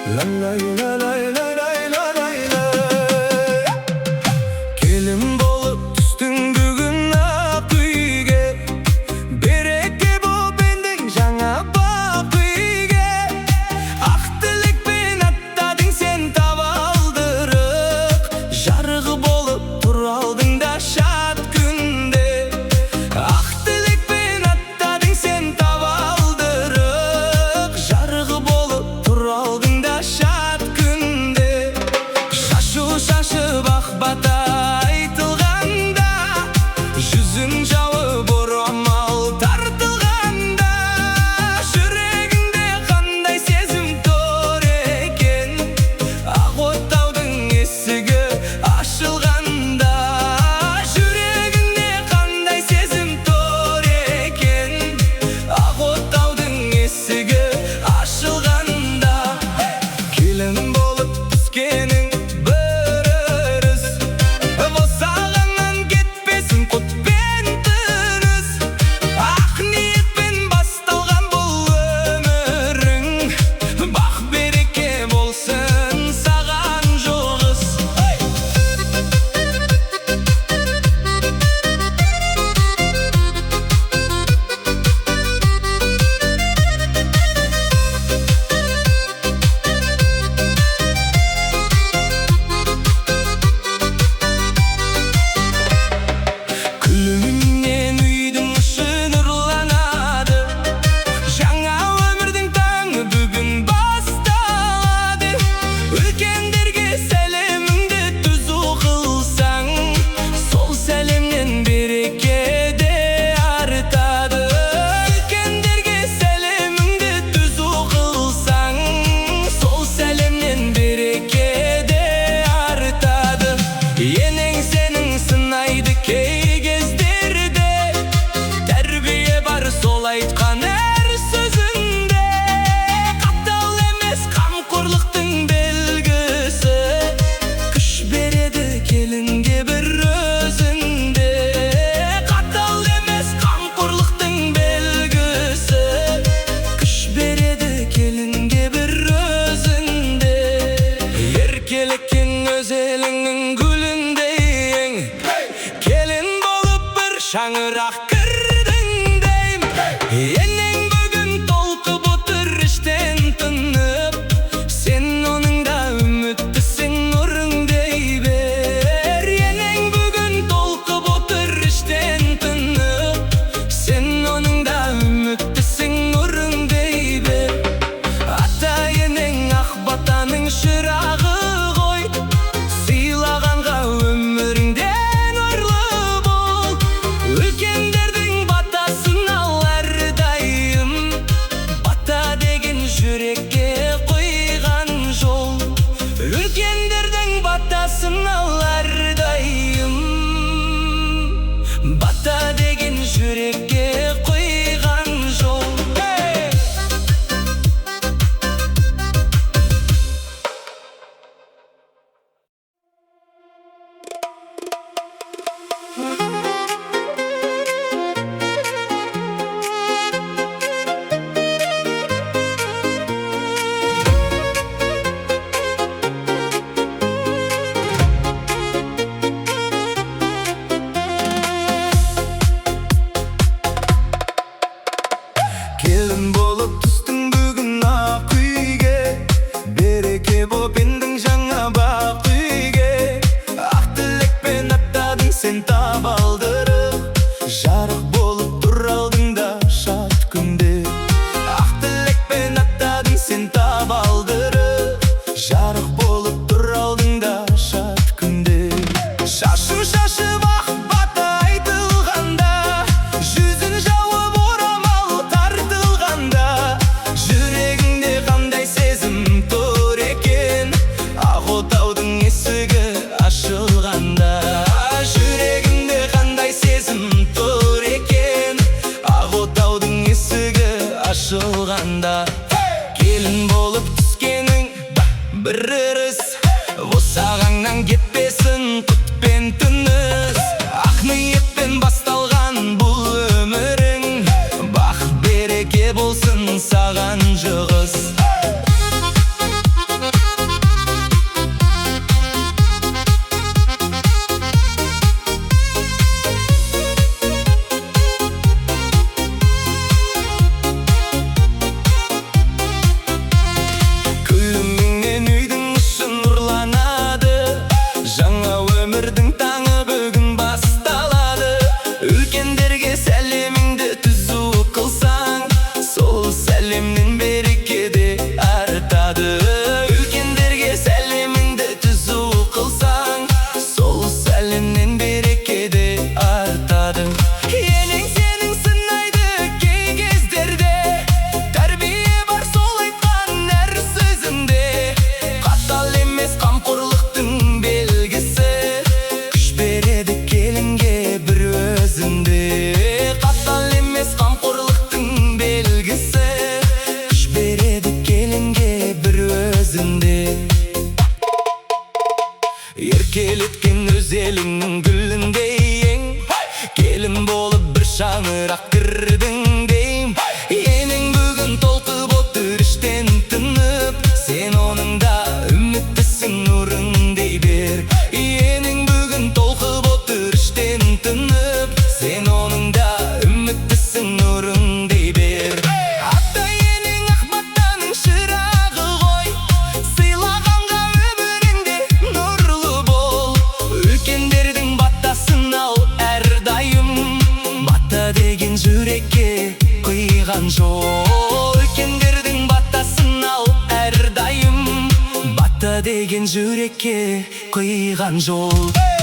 La la la la la la la la la. Kelin bolup түстүң бүгүn ак үйгө, береке бол бендин жаңа бак үйгө. Ак тилекпен аттадың сен табалдырык, жарыгы болуп тура алдың да шат күндө. Ак тилекпен аттадың сен табалдырык, жарыгы болуп тура алдың да шат күндө. Шашып ак бата айтылганда, жүзүң жабып орамал тартылганда, жүрөгүңдө кандай сезим тор экен, ак оттаудың эсиги ачылганда. Жүрөгүңдө кандай сезим тор экен, ак оттаудың эсиги ачылганда. Келин болуп түскениң бір ырыс, босағаңнан кетпесін құт пен тыныс. Ақ ниетпен басталған бұл өмірің, бақ береке болсын саған жолғыз. Күлүңнен үйдің іші нұрланады, жаңа өмірдің таңы бүгін басталады. Үлкендерге сәлеміңді түзу қылсаң, сол сәлемнен береке де артады. Үлкендерге сәлеміңді түзу қылсаң, сол сәлемнен береке де артады. Енең сенің сынайды кей кездерде, тәрбие бар сол айтқан әр сөзінде. Қатал емес қамқорлықтың белгісі, күш береді келінге бір өзінде. Қатал емес қамқорлықтың белгісі, күш береді келінге бір өзінде. Еркеліктің өз еліңнің гүліндей, келін болып бір шаңырақ кірдің дейм. Енең бүгін толқып отыр іштен тынып, сен оның да үміттісің, нұрың дей бер. Енең бүгін толқып отыр іштен тынып, сен оның да үміттісің, нұрың дей бер. Ата енең ақ батаның шырағы ғой, сыйлағанға өміріңде нұрлы бол. Үлкен жол үлкендердің баттасын ал әрдайым. Батта деген жүрекке қиған жол.